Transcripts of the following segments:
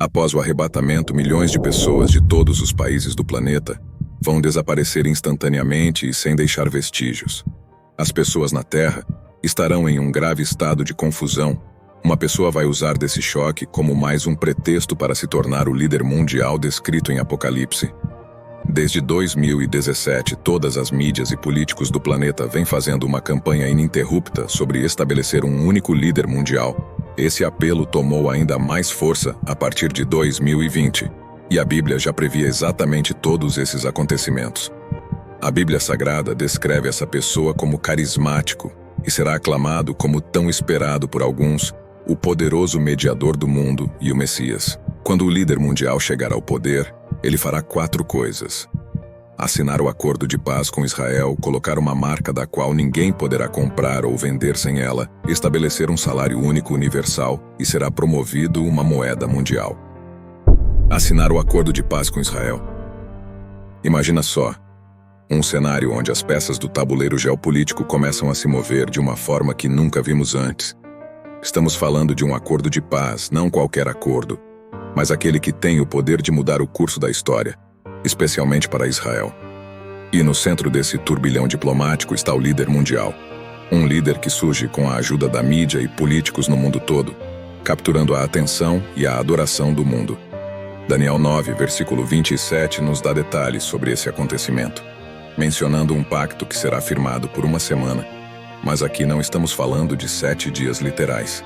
Após o arrebatamento, milhões de pessoas de todos os países do planeta vão desaparecer instantaneamente e sem deixar vestígios. As pessoas na Terra estarão em um grave estado de confusão. Uma pessoa vai usar desse choque como mais um pretexto para se tornar o líder mundial descrito em Apocalipse. Desde 2017, todas as mídias e políticos do planeta vêm fazendo uma campanha ininterrupta sobre estabelecer um único líder mundial. Esse apelo tomou ainda mais força a partir de 2020, e a Bíblia já previa exatamente todos esses acontecimentos. A Bíblia Sagrada descreve essa pessoa como carismático e será aclamado como tão esperado por alguns, o poderoso mediador do mundo e o Messias. Quando o líder mundial chegar ao poder, ele fará 4 coisas: assinar o acordo de paz com Israel, colocar uma marca da qual ninguém poderá comprar ou vender sem ela, estabelecer um salário único universal e será promovido uma moeda mundial. Assinar o acordo de paz com Israel. Imagina só, um cenário onde as peças do tabuleiro geopolítico começam a se mover de uma forma que nunca vimos antes. Estamos falando de um acordo de paz, não qualquer acordo, mas aquele que tem o poder de mudar o curso da história, especialmente para Israel. E no centro desse turbilhão diplomático está o líder mundial. Um líder que surge com a ajuda da mídia e políticos no mundo todo, capturando a atenção e a adoração do mundo. Daniel 9, versículo 27 nos dá detalhes sobre esse acontecimento, mencionando um pacto que será firmado por uma semana. Mas aqui não estamos falando de 7 dias literais.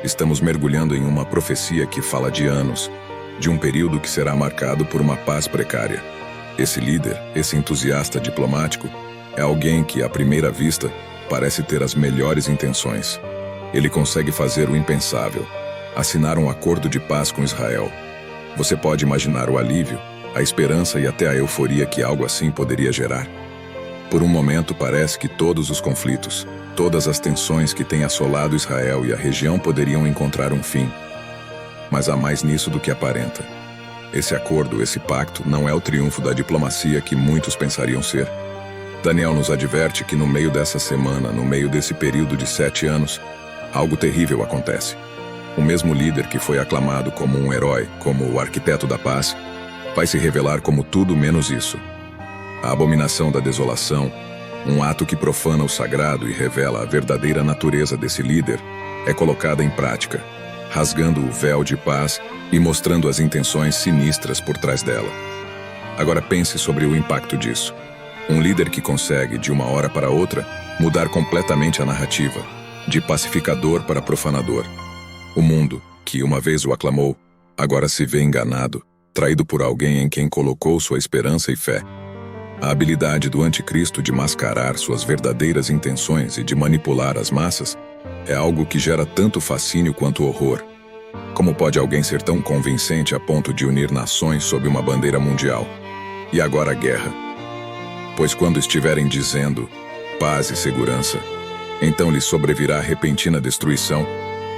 Estamos mergulhando em uma profecia que fala de anos, de um período que será marcado por uma paz precária. Esse líder, esse entusiasta diplomático, é alguém que, à primeira vista, parece ter as melhores intenções. Ele consegue fazer o impensável: assinar um acordo de paz com Israel. Você pode imaginar o alívio, a esperança e até a euforia que algo assim poderia gerar? Por um momento parece que todos os conflitos, todas as tensões que têm assolado Israel e a região poderiam encontrar um fim. Mas há mais nisso do que aparenta. Esse acordo, esse pacto, não é o triunfo da diplomacia que muitos pensariam ser. Daniel nos adverte que no meio dessa semana, no meio desse período de 7 anos, algo terrível acontece. O mesmo líder que foi aclamado como um herói, como o arquiteto da paz, vai se revelar como tudo menos isso. A abominação da desolação, um ato que profana o sagrado e revela a verdadeira natureza desse líder, é colocada em prática, rasgando o véu de paz e mostrando as intenções sinistras por trás dela. Agora pense sobre o impacto disso. Um líder que consegue, de uma hora para outra, mudar completamente a narrativa, de pacificador para profanador. O mundo, que uma vez o aclamou, agora se vê enganado, traído por alguém em quem colocou sua esperança e fé. A habilidade do anticristo de mascarar suas verdadeiras intenções e de manipular as massas é algo que gera tanto fascínio quanto horror. Como pode alguém ser tão convincente a ponto de unir nações sob uma bandeira mundial? E agora a guerra. Pois quando estiverem dizendo paz e segurança, então lhes sobrevirá repentina destruição,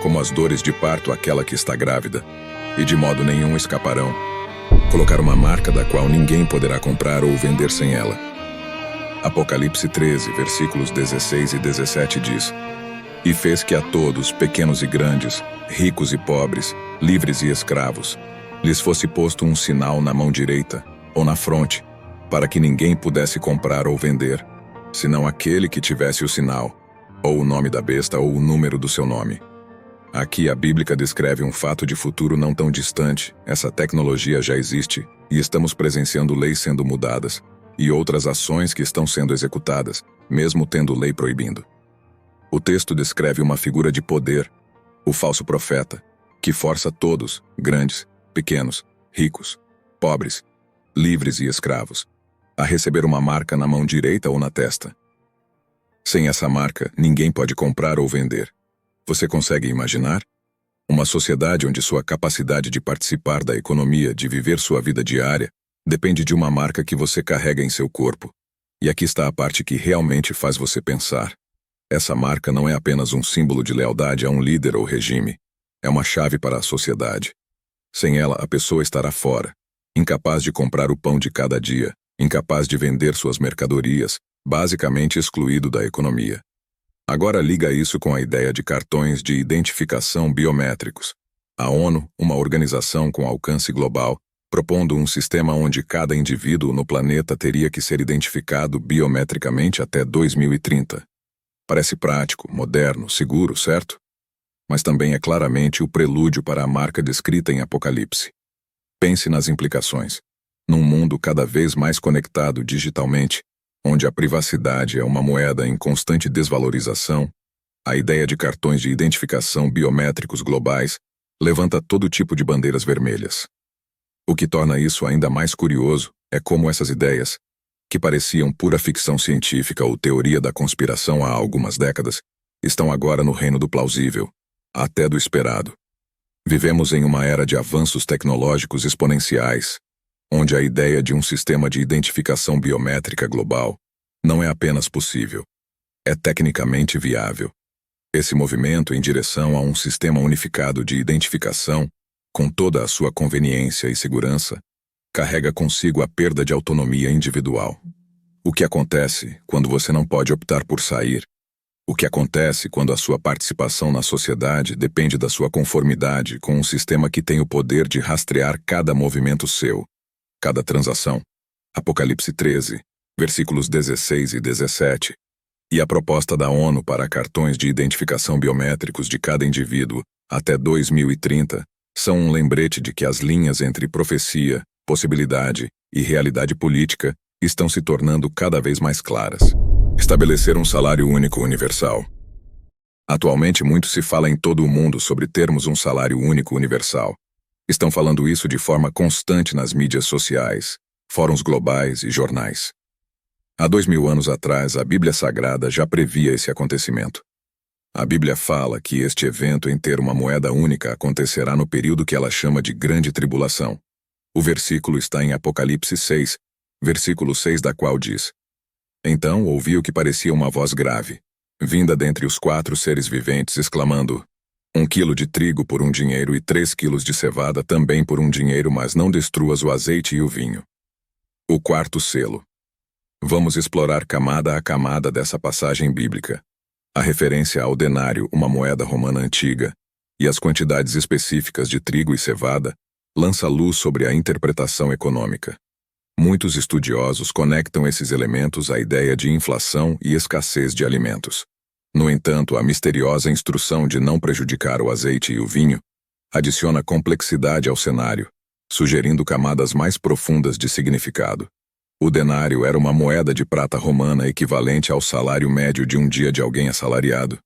como as dores de parto àquela que está grávida, e de modo nenhum escaparão. Colocar uma marca da qual ninguém poderá comprar ou vender sem ela. Apocalipse 13, versículos 16 e 17 diz: E fez que a todos, pequenos e grandes, ricos e pobres, livres e escravos, lhes fosse posto um sinal na mão direita ou na fronte, para que ninguém pudesse comprar ou vender, senão aquele que tivesse o sinal, ou o nome da besta ou o número do seu nome. Aqui a Bíblia descreve um fato de futuro não tão distante. Essa tecnologia já existe e estamos presenciando leis sendo mudadas e outras ações que estão sendo executadas, mesmo tendo lei proibindo. O texto descreve uma figura de poder, o falso profeta, que força todos, grandes, pequenos, ricos, pobres, livres e escravos, a receber uma marca na mão direita ou na testa. Sem essa marca, ninguém pode comprar ou vender. Você consegue imaginar? Uma sociedade onde sua capacidade de participar da economia, de viver sua vida diária, depende de uma marca que você carrega em seu corpo. E aqui está a parte que realmente faz você pensar. Essa marca não é apenas um símbolo de lealdade a um líder ou regime. É uma chave para a sociedade. Sem ela, a pessoa estará fora, incapaz de comprar o pão de cada dia, incapaz de vender suas mercadorias, basicamente excluído da economia. Agora liga isso com a ideia de cartões de identificação biométricos. A ONU, uma organização com alcance global, propondo um sistema onde cada indivíduo no planeta teria que ser identificado biometricamente até 2030. Parece prático, moderno, seguro, certo? Mas também é claramente o prelúdio para a marca descrita em Apocalipse. Pense nas implicações. Num mundo cada vez mais conectado digitalmente, onde a privacidade é uma moeda em constante desvalorização, a ideia de cartões de identificação biométricos globais levanta todo tipo de bandeiras vermelhas. O que torna isso ainda mais curioso é como essas ideias, que pareciam pura ficção científica ou teoria da conspiração há algumas décadas, estão agora no reino do plausível, até do esperado. Vivemos em uma era de avanços tecnológicos exponenciais, onde a ideia de um sistema de identificação biométrica global não é apenas possível, é tecnicamente viável. Esse movimento em direção a um sistema unificado de identificação, com toda a sua conveniência e segurança, carrega consigo a perda de autonomia individual. O que acontece quando você não pode optar por sair? O que acontece quando a sua participação na sociedade depende da sua conformidade com um sistema que tem o poder de rastrear cada movimento seu, cada transação? Apocalipse 13, versículos 16 e 17. E a proposta da ONU para cartões de identificação biométricos de cada indivíduo até 2030 são um lembrete de que as linhas entre profecia, possibilidade e realidade política estão se tornando cada vez mais claras. Estabelecer um salário único universal. Atualmente muito se fala em todo o mundo sobre termos um salário único universal. Estão falando isso de forma constante nas mídias sociais, fóruns globais e jornais. Há 2000 anos atrás, a Bíblia Sagrada já previa esse acontecimento. A Bíblia fala que este evento em ter uma moeda única acontecerá no período que ela chama de Grande Tribulação. O versículo está em Apocalipse 6, versículo 6, da qual diz: Então ouvi o que parecia uma voz grave, vinda dentre os 4 seres viventes, exclamando: 1 quilo de trigo por 1 dinheiro e 3 quilos de cevada também por 1 dinheiro, mas não destruas o azeite e o vinho. O 4º selo. Vamos explorar camada a camada dessa passagem bíblica. A referência ao denário, uma moeda romana antiga, e as quantidades específicas de trigo e cevada, lança luz sobre a interpretação econômica. Muitos estudiosos conectam esses elementos à ideia de inflação e escassez de alimentos. No entanto, a misteriosa instrução de não prejudicar o azeite e o vinho adiciona complexidade ao cenário, sugerindo camadas mais profundas de significado. O denário era uma moeda de prata romana equivalente ao salário médio de um dia de alguém assalariado.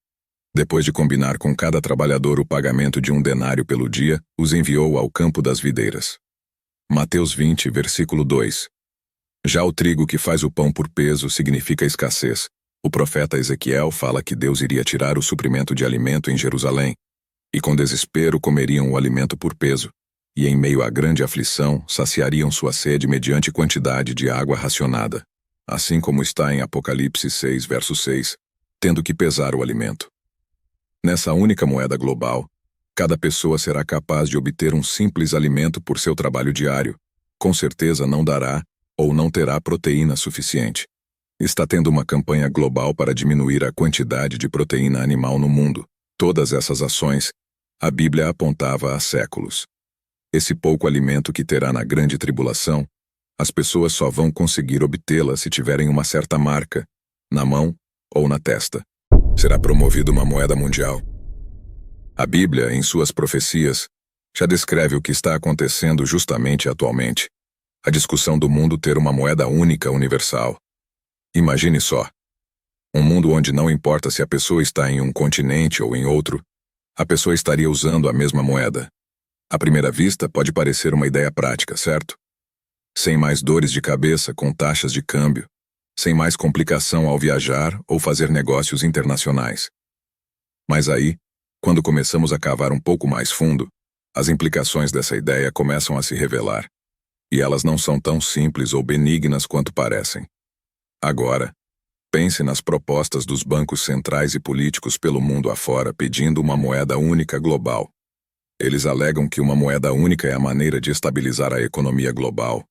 Depois de combinar com cada trabalhador o pagamento de 1 denário pelo dia, os enviou ao campo das videiras. Mateus 20, versículo 2. Já o trigo que faz o pão por peso significa escassez. O profeta Ezequiel fala que Deus iria tirar o suprimento de alimento em Jerusalém, e com desespero comeriam o alimento por peso, e em meio à grande aflição saciariam sua sede mediante quantidade de água racionada, assim como está em Apocalipse 6, verso 6, tendo que pesar o alimento. Nessa única moeda global, cada pessoa será capaz de obter um simples alimento por seu trabalho diário. Com certeza não dará ou não terá proteína suficiente. Está tendo uma campanha global para diminuir a quantidade de proteína animal no mundo. Todas essas ações, a Bíblia apontava há séculos. Esse pouco alimento que terá na grande tribulação, as pessoas só vão conseguir obtê-la se tiverem uma certa marca, na mão ou na testa. Será promovida uma moeda mundial. A Bíblia, em suas profecias, já descreve o que está acontecendo justamente atualmente. A discussão do mundo ter uma moeda única universal. Imagine só. Um mundo onde não importa se a pessoa está em um continente ou em outro, a pessoa estaria usando a mesma moeda. À primeira vista, pode parecer uma ideia prática, certo? Sem mais dores de cabeça com taxas de câmbio, sem mais complicação ao viajar ou fazer negócios internacionais. Mas aí, quando começamos a cavar um pouco mais fundo, as implicações dessa ideia começam a se revelar. E elas não são tão simples ou benignas quanto parecem. Agora, pense nas propostas dos bancos centrais e políticos pelo mundo afora pedindo uma moeda única global. Eles alegam que uma moeda única é a maneira de estabilizar a economia global,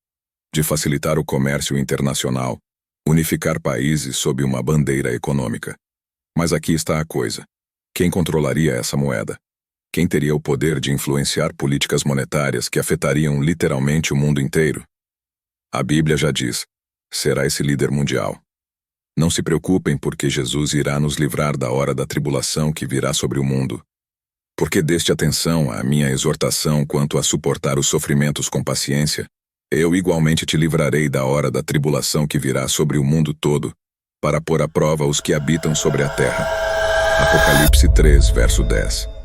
de facilitar o comércio internacional, unificar países sob uma bandeira econômica. Mas aqui está a coisa. Quem controlaria essa moeda? Quem teria o poder de influenciar políticas monetárias que afetariam literalmente o mundo inteiro? A Bíblia já diz: será esse líder mundial. Não se preocupem, porque Jesus irá nos livrar da hora da tribulação que virá sobre o mundo. Porque deste atenção à minha exortação quanto a suportar os sofrimentos com paciência, eu igualmente te livrarei da hora da tribulação que virá sobre o mundo todo, para pôr à prova os que habitam sobre a terra. Apocalipse 3, verso 10.